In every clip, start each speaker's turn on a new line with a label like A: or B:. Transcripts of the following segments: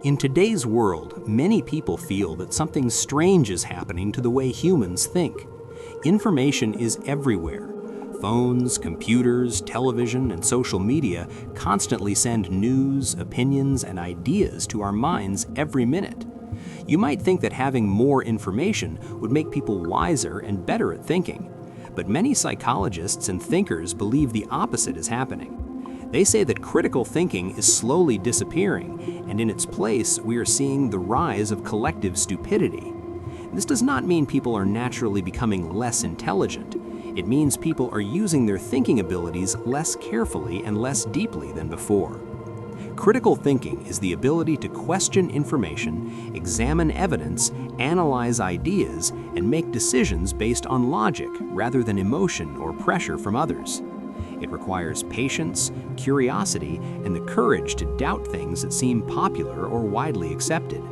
A: In today's world, many people feel that something strange is happening to the way humans think. Information is everywhere. Phones, computers, television, and social media constantly send news, opinions, and ideas to our minds every minute. You might think that having more information would make people wiser and better at thinking, but many psychologists and thinkers believe the opposite is happening. They say that critical thinking is slowly disappearing, and in its place, we are seeing the rise of collective stupidity. This does not mean people are naturally becoming less intelligent. It means people are using their thinking abilities less carefully and less deeply than before. Critical thinking is the ability to question information, examine evidence, analyze ideas, and make decisions based on logic rather than emotion or pressure from others. It requires patience, curiosity, and the courage to doubt things that seem popular or widely accepted.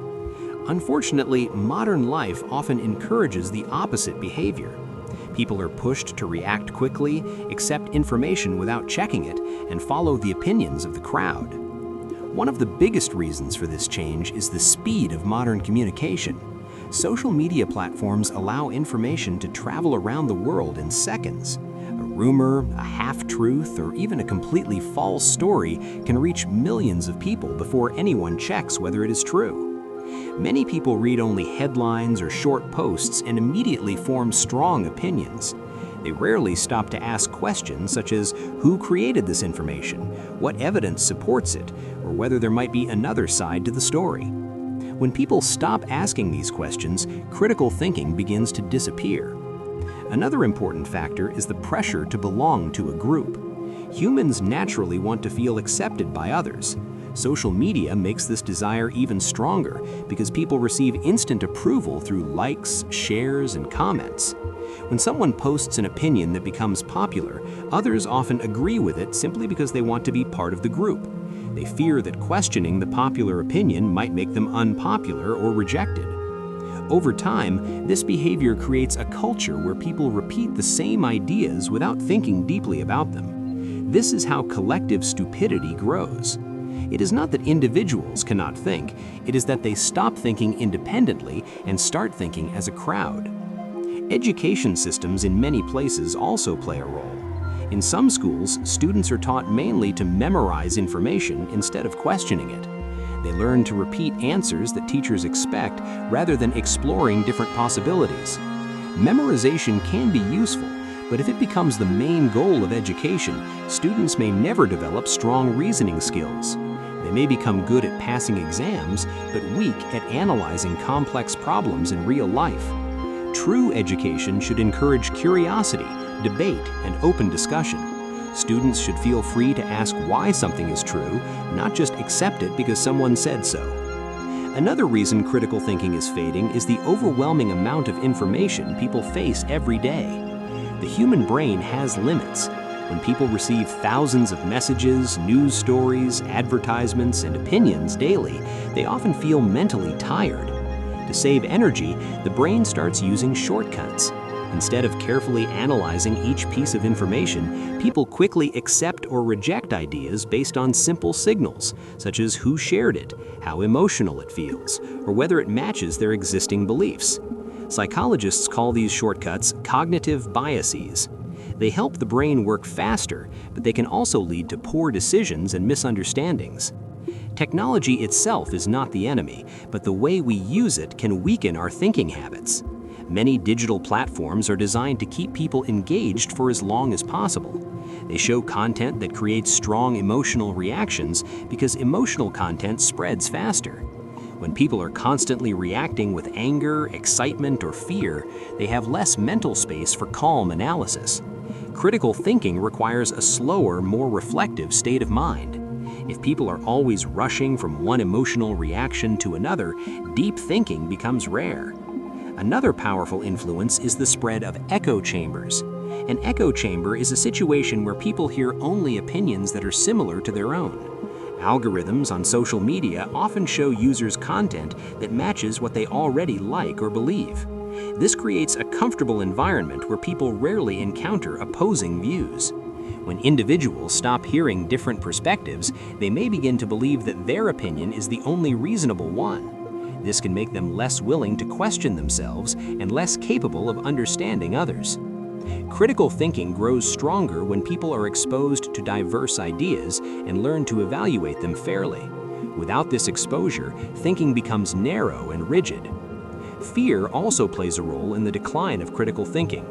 A: Unfortunately, modern life often encourages the opposite behavior. People are pushed to react quickly, accept information without checking it, and follow the opinions of the crowd. One of the biggest reasons for this change is the speed of modern communication. Social media platforms allow information to travel around the world in seconds. A rumor, a half-truth, or even a completely false story can reach millions of people before anyone checks whether it is true. Many people read only headlines or short posts and immediately form strong opinions. They rarely stop to ask questions such as who created this information, what evidence supports it, or whether there might be another side to the story. When people stop asking these questions, critical thinking begins to disappear. Another important factor is the pressure to belong to a group. Humans naturally want to feel accepted by others. Social media makes this desire even stronger because people receive instant approval through likes, shares, and comments. When someone posts an opinion that becomes popular, others often agree with it simply because they want to be part of the group. They fear that questioning the popular opinion might make them unpopular or rejected. Over time, this behavior creates a culture where people repeat the same ideas without thinking deeply about them. This is how collective stupidity grows. It is not that individuals cannot think, it is that they stop thinking independently and start thinking as a crowd. Education systems in many places also play a role. In some schools, students are taught mainly to memorize information instead of questioning it. They learn to repeat answers that teachers expect rather than exploring different possibilities. Memorization can be useful, but if it becomes the main goal of education, students may never develop strong reasoning skills. They may become good at passing exams, but weak at analyzing complex problems in real life. True education should encourage curiosity, debate, and open discussion. Students should feel free to ask why something is true, not just accept it because someone said so. Another reason critical thinking is fading is the overwhelming amount of information people face every day. The human brain has limits. When people receive thousands of messages, news stories, advertisements, and opinions daily, they often feel mentally tired. To save energy, the brain starts using shortcuts. Instead of carefully analyzing each piece of information, people quickly accept or reject ideas based on simple signals, such as who shared it, how emotional it feels, or whether it matches their existing beliefs. Psychologists call these shortcuts cognitive biases. They help the brain work faster, but they can also lead to poor decisions and misunderstandings. Technology itself is not the enemy, but the way we use it can weaken our thinking habits. Many digital platforms are designed to keep people engaged for as long as possible. They show content that creates strong emotional reactions because emotional content spreads faster. When people are constantly reacting with anger, excitement, or fear, they have less mental space for calm analysis. Critical thinking requires a slower, more reflective state of mind. If people are always rushing from one emotional reaction to another, deep thinking becomes rare. Another powerful influence is the spread of echo chambers. An echo chamber is a situation where people hear only opinions that are similar to their own. Algorithms on social media often show users content that matches what they already like or believe. This creates a comfortable environment where people rarely encounter opposing views. When individuals stop hearing different perspectives, they may begin to believe that their opinion is the only reasonable one. This can make them less willing to question themselves and less capable of understanding others. Critical thinking grows stronger when people are exposed to diverse ideas and learn to evaluate them fairly. Without this exposure, thinking becomes narrow and rigid. Fear also plays a role in the decline of critical thinking.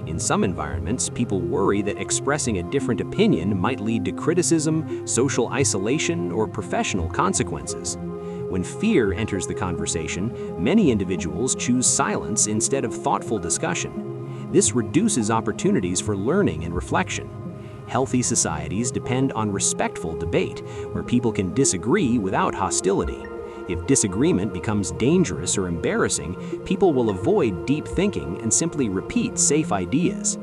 A: In some environments, people worry that expressing a different opinion might lead to criticism, social isolation, or professional consequences. When fear enters the conversation, many individuals choose silence instead of thoughtful discussion. This reduces opportunities for learning and reflection. Healthy societies depend on respectful debate, where people can disagree without hostility. If disagreement becomes dangerous or embarrassing, people will avoid deep thinking and simply repeat safe ideas.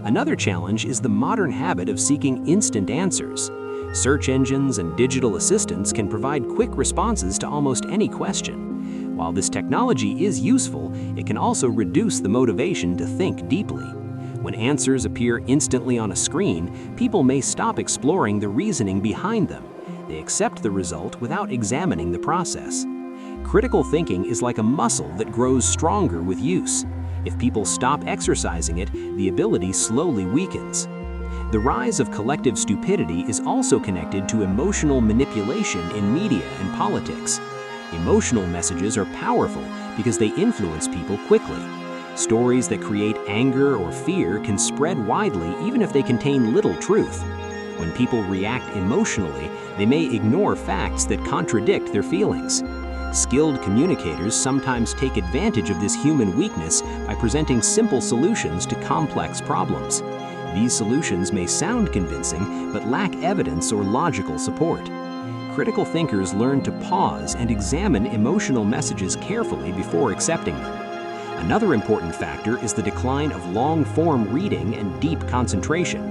A: Another challenge is the modern habit of seeking instant answers. Search engines and digital assistants can provide quick responses to almost any question. While this technology is useful, it can also reduce the motivation to think deeply. When answers appear instantly on a screen, people may stop exploring the reasoning behind them. They accept the result without examining the process. Critical thinking is like a muscle that grows stronger with use. If people stop exercising it, the ability slowly weakens. The rise of collective stupidity is also connected to emotional manipulation in media and politics. Emotional messages are powerful because they influence people quickly. Stories that create anger or fear can spread widely even if they contain little truth. When people react emotionally, they may ignore facts that contradict their feelings. Skilled communicators sometimes take advantage of this human weakness by presenting simple solutions to complex problems. These solutions may sound convincing, but lack evidence or logical support. Critical thinkers learn to pause and examine emotional messages carefully before accepting them. Another important factor is the decline of long-form reading and deep concentration.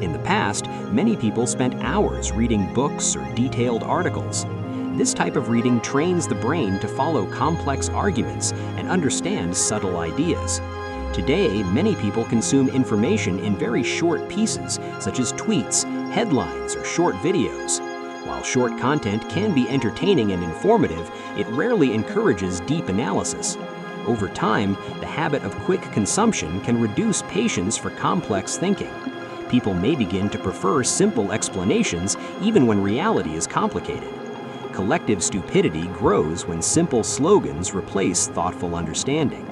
A: In the past, many people spent hours reading books or detailed articles. This type of reading trains the brain to follow complex arguments and understand subtle ideas. Today, many people consume information in very short pieces, such as tweets, headlines, or short videos. While short content can be entertaining and informative, it rarely encourages deep analysis. Over time, the habit of quick consumption can reduce patience for complex thinking. People may begin to prefer simple explanations even when reality is complicated. Collective stupidity grows when simple slogans replace thoughtful understanding.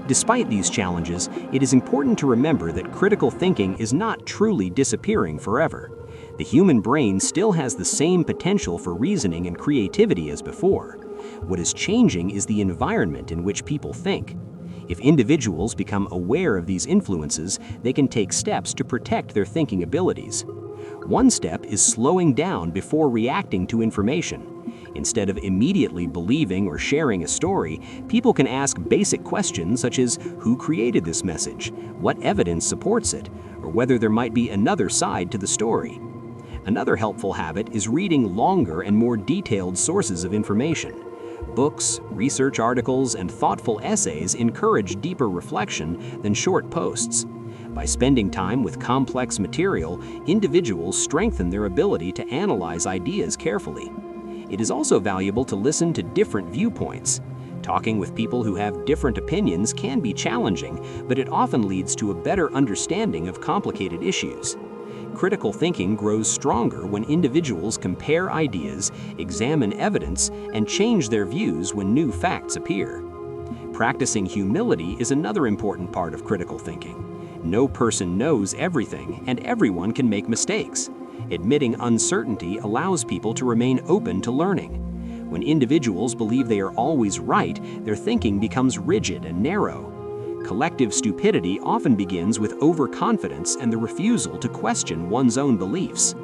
A: Despite these challenges, it is important to remember that critical thinking is not truly disappearing forever. The human brain still has the same potential for reasoning and creativity as before. What is changing is the environment in which people think. If individuals become aware of these influences, they can take steps to protect their thinking abilities. One step is slowing down before reacting to information. Instead of immediately believing or sharing a story, people can ask basic questions such as who created this message, what evidence supports it, or whether there might be another side to the story. Another helpful habit is reading longer and more detailed sources of information. Books, research articles, and thoughtful essays encourage deeper reflection than short posts. By spending time with complex material, individuals strengthen their ability to analyze ideas carefully. It is also valuable to listen to different viewpoints. Talking with people who have different opinions can be challenging, but it often leads to a better understanding of complicated issues. Critical thinking grows stronger when individuals compare ideas, examine evidence, and change their views when new facts appear. Practicing humility is another important part of critical thinking. No person knows everything, and everyone can make mistakes. Admitting uncertainty allows people to remain open to learning. When individuals believe they are always right, their thinking becomes rigid and narrow. Collective stupidity often begins with overconfidence and the refusal to question one's own beliefs.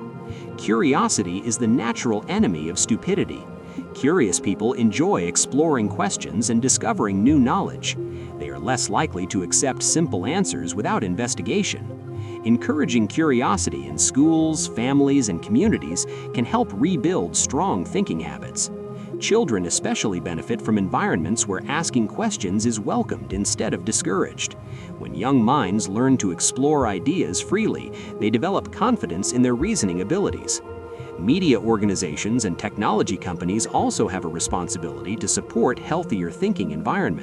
A: Curiosity is the natural enemy of stupidity. Curious people enjoy exploring questions and discovering new knowledge. They are less likely to accept simple answers without investigation. Encouraging curiosity in schools, families, and communities can help rebuild strong thinking habits. Children especially benefit from environments where asking questions is welcomed instead of discouraged. When young minds learn to explore ideas freely, they develop confidence in their reasoning abilities. Media organizations and technology companies also have a responsibility to support healthier thinking environments.